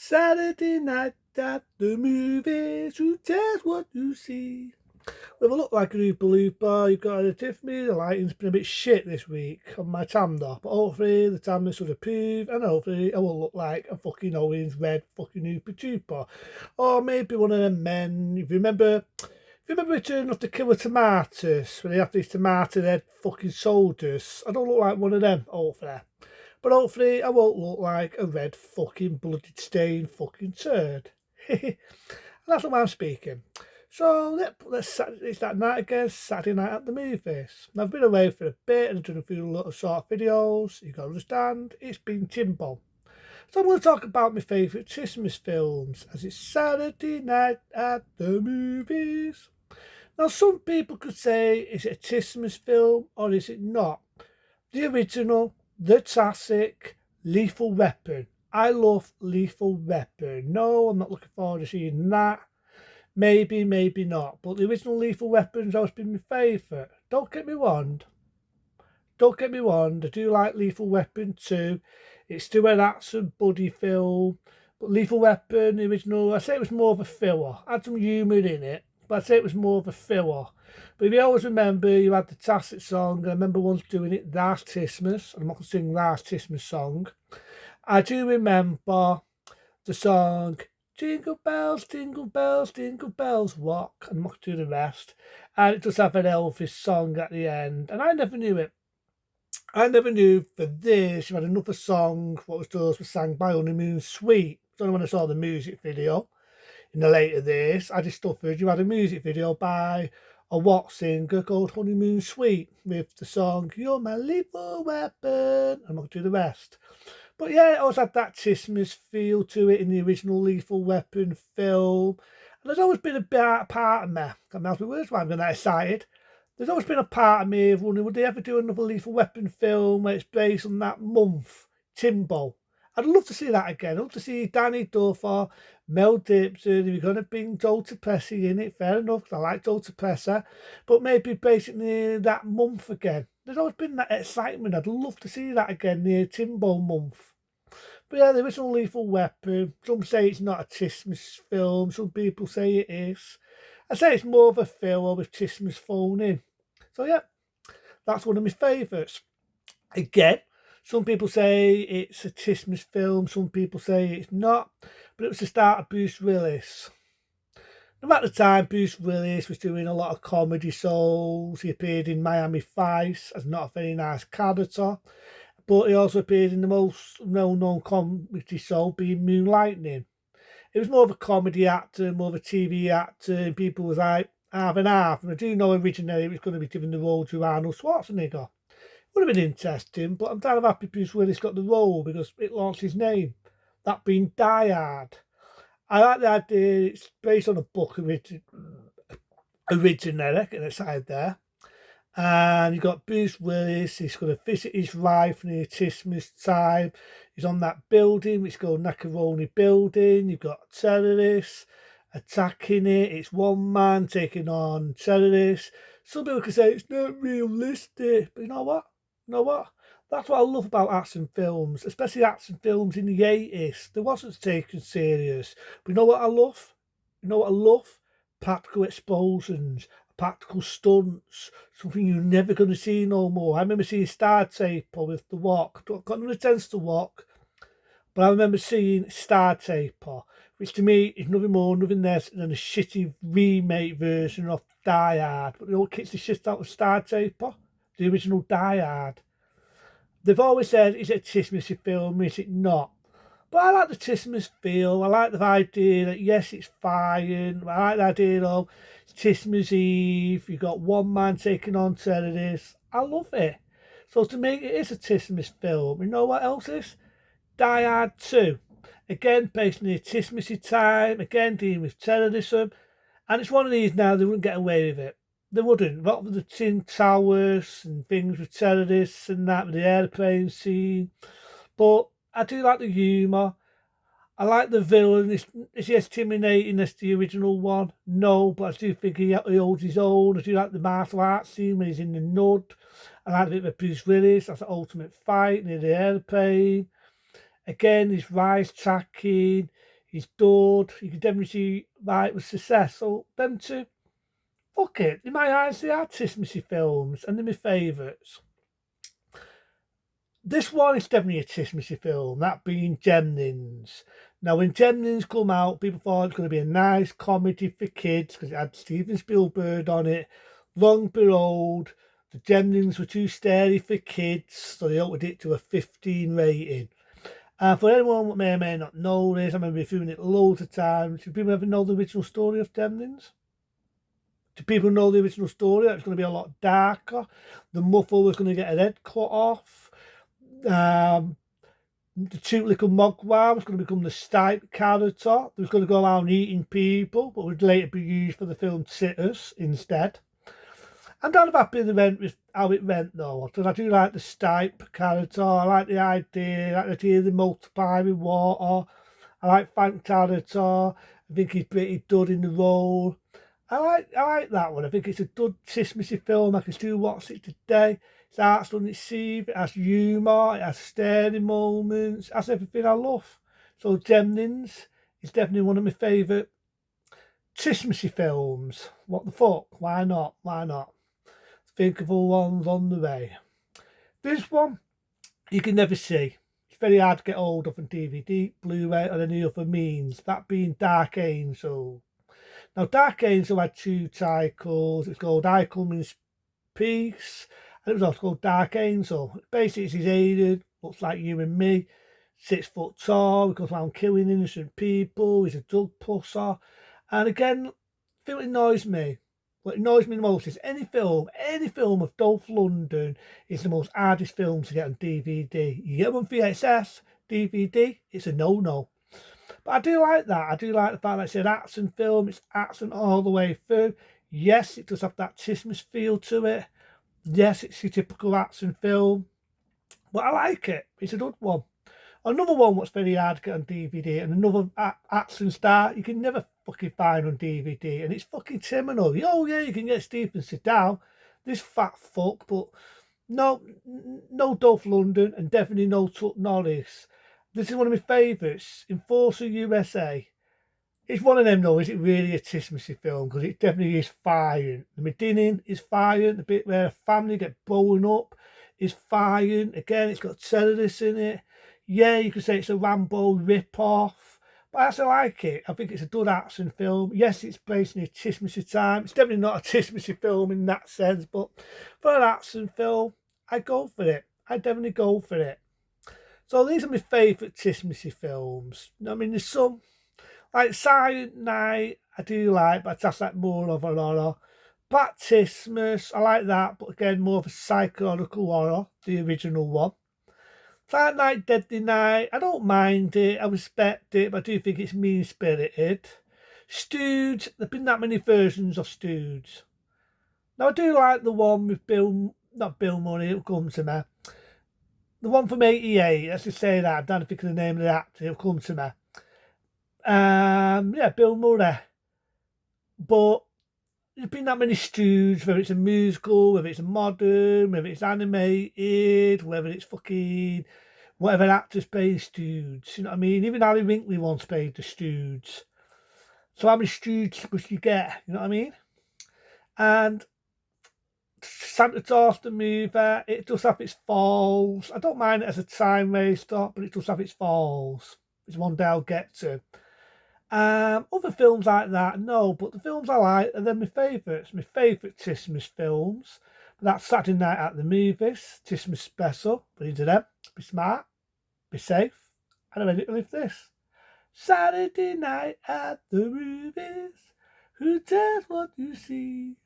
Saturday night at the movies, who cares what you see? With a look like a Oompa Loompa, you've got a Tiffany, the lighting's been a bit shit this week on my Tamdor, but hopefully the Tamdor should approve, and hopefully I will look like a fucking orange red fucking Oompa Trooper. Or maybe one of them men, if you remember Return of the Killer Tomatoes, when they have these tomato head fucking soldiers, I don't look like one of them, hopefully. But hopefully I won't look like a red fucking blooded stained fucking turd. That's what I'm speaking. So it's that night again, Saturday night at the movies. And I've been away for a bit and done a few little short videos. You gotta understand, it's been Timbo. So I'm going to talk about my favourite Christmas films as it's Saturday night at the movies. Now some people could say, is it a Christmas film or is it not? The original, the classic, Lethal Weapon. I love Lethal Weapon. No, I'm not looking forward to seeing that. Maybe, maybe not. But the original Lethal Weapon's always been my favourite. Don't get me wrong. Don't get me wrong. I do like Lethal Weapon 2. It's still an action buddy film. But Lethal Weapon, the original, I say it was more of a filler. Had some humour in it, but I'd say it was more of a filler. But if you always remember, you had the classic song. I remember once doing it last Christmas. I'm not going to sing last Christmas song. I do remember the song Jingle bells, jingle bells, jingle bells rock, and much to the rest. And it does have an Elvis song at the end. And I never knew it. I never knew for this you had another song, what was sang by Honeymoon Suite. So when I saw the music video in the later days, I discovered you had a music video by a what singer called Honeymoon Suite with the song You're My Lethal Weapon. I'm not going to do the rest. But yeah, it always had that Christmas feel to it in the original Lethal Weapon film. And there's always been a part of me, I can't mouth my words why I'm getting that excited. There's always been a part of me of wondering, would they ever do another Lethal Weapon film where it's based on that month, Timbo? I'd love to see that again. I'd love to see Danny Duffer, Mel Gibson. If you're going to bring Joe Pesci in it, fair enough, 'cause I like Joe Pesci. But maybe basically that month again. There's always been that excitement. I'd love to see that again near Timbo month. But yeah, the original Lethal Weapon. Some say it's not a Christmas film. Some people say it is. I say it's more of a filler with Christmas thrown in. So yeah, that's one of my favourites. Again, some people say it's a Christmas film. Some people say it's not. But it was the start of Bruce Willis. Now at the time, Bruce Willis was doing a lot of comedy shows. He appeared in Miami Vice as not a very nice character. But he also appeared in the most well-known comedy show being Moonlightning. It was more of a comedy actor, more of a TV actor, and people was like, half and half. And I do know originally it was going to be given the role to Arnold Schwarzenegger. Would have been interesting, but I'm kind of happy Bruce Willis got the role because it launched his name. That being Die Hard. I like the idea, it's based on a book originally, getting excited there. And you've got Bruce Willis, he's going to visit his wife near Christmas time. He's on that building, which is called Macaroni Building. You've got terrorists attacking it. It's one man taking on terrorists. Some people can say it's not realistic, but you know what? You know what? That's what I love about action films, especially action films in the 80s. They wasn't taken serious. But you know what I love? You know what I love? Practical explosions, practical stunts, something you're never going to see no more. I remember seeing Star Taper with The Walk. Got no chance to walk, but I remember seeing Star Taper, which to me is nothing more, nothing less than a shitty remake version of Die Hard. But you know what kicks the shit out of Star Taper? The original Die Hard. They've always said, is it a Christmas film? Is it not? But I like the Christmas feel. I like the idea that, yes, it's fine. I like the idea of it's Christmas Eve. You've got one man taking on terrorists. I love it. So to me, it is a Christmas film. You know what else is? Die Hard 2. Again, based near Christmassy time. Again, dealing with terrorism. And it's one of these now, they wouldn't get away with it. They wouldn't. What with the Tin Towers and things with terrorists and that, with the airplane scene. But I do like the humour. I like the villain. Is he intimidating as the original one? No, but I do think he holds his own. I do like the martial arts scene when he's in the nud. I like a bit of Bruce Willis. That's the ultimate fight near the airplane. Again, his rise tracking, his dud, you can definitely see why it was success. So them two, fuck it. In my eyes, they are Christmassy films and they're my favourites. This one is definitely a Christmassy film, that being Gemnins. Now, when Gemnins come out, people thought it was going to be a nice comedy for kids because it had Steven Spielberg on it. Long and behold, the Gemnins were too scary for kids, so they upped it to a 15 rating. And for anyone that may or may not know this, I remember reviewing it loads of times. Do people ever know the original story of Gremlins? Do people know the original story? That it's going to be a lot darker. The muffle was going to get her head cut off. The cute little mogwai was going to become the Stipe character. He was going to go around eating people, but would later be used for the film Sitters instead. I'm not happy with how it went though, because I do like the Stipe character. I like the idea, of the multiply with water. I like Frank character. I think he's pretty good in the role. I like that one. I think it's a good Christmassy film. I can still watch it today. It's arts on its sleeve. It has humour. It has staring moments. It has everything I love. So Gremlins is definitely one of my favourite Christmassy films. What the fuck? Why not? Why not? Think of all ones on the way. This one you can never see. It's very hard to get hold of on DVD, Blu-ray, or any other means. That being Dark Angel. Now, Dark Angel had two titles. It's called Icon Means Peace, and it was also called Dark Angel. Basically, it's his alien, looks like you and me, 6 foot tall, he goes around killing innocent people, he's a drug pusher. And again, the thing that annoys me, what annoys me the most is any film of Dolph Lundgren is the most hardest film to get on DVD. You get one VHS, DVD, it's a no-no. But I do like that. I do like the fact that it's an action film. It's action all the way through. Yes, it does have that Christmas feel to it. Yes, it's your typical action film. But I like it. It's a good one. Another one that's very hard to get on DVD and another action star you can never fucking find on DVD. And it's fucking criminal. Oh, yeah, you can get Stephen Seagal, this fat fuck. But no Dolph Lundgren and definitely no Chuck Norris. This is one of my favourites, Enforcer USA. It's one of them though, is it really a Christmassy film? Because it definitely is firing. The beginning is firing, the bit where a family get blown up is firing. Again, it's got terrorists in it. Yeah, you could say it's a Rambo rip-off, but I actually like it. I think it's a good action film. Yes, it's based in a Christmassy time. It's definitely not a Christmassy film in that sense, but for an action film, I go for it. I definitely go for it. So these are my favourite Christmassy films. I mean, there's some, like Silent Night, I do like, but that's like more of an horror. Black Christmas, I like that, but again, more of a psychological horror, the original one. Silent Night, Deadly Night, I don't mind it, I respect it, but I do think it's mean-spirited. Stooge, there've been that many versions of Stooge. Now, I do like the one with not Bill Murray, it'll come to me. The one from '88, let's just say that. I don't think of the name of the actor, it'll come to me. Yeah, Bill Murray. But there's been that many Stooges, whether it's a musical, whether it's a modern, whether it's animated, whether it's fucking whatever actors play Stooge. You know what I mean? Even Harry Winkley once played the Stooge. So how many Stooges must you get? You know what I mean? And Santa Claus the movie, it does have its falls. I don't mind it as a time waster, but it does have its falls. It's one day I'll get to. Other films like that, no, but the films I like are then my favourites. My favourite Christmas films. That's Saturday Night at the Movies, Christmas Special. But into them, be smart, be safe, and I'm ready to live this. Saturday night at the movies, who cares what you see?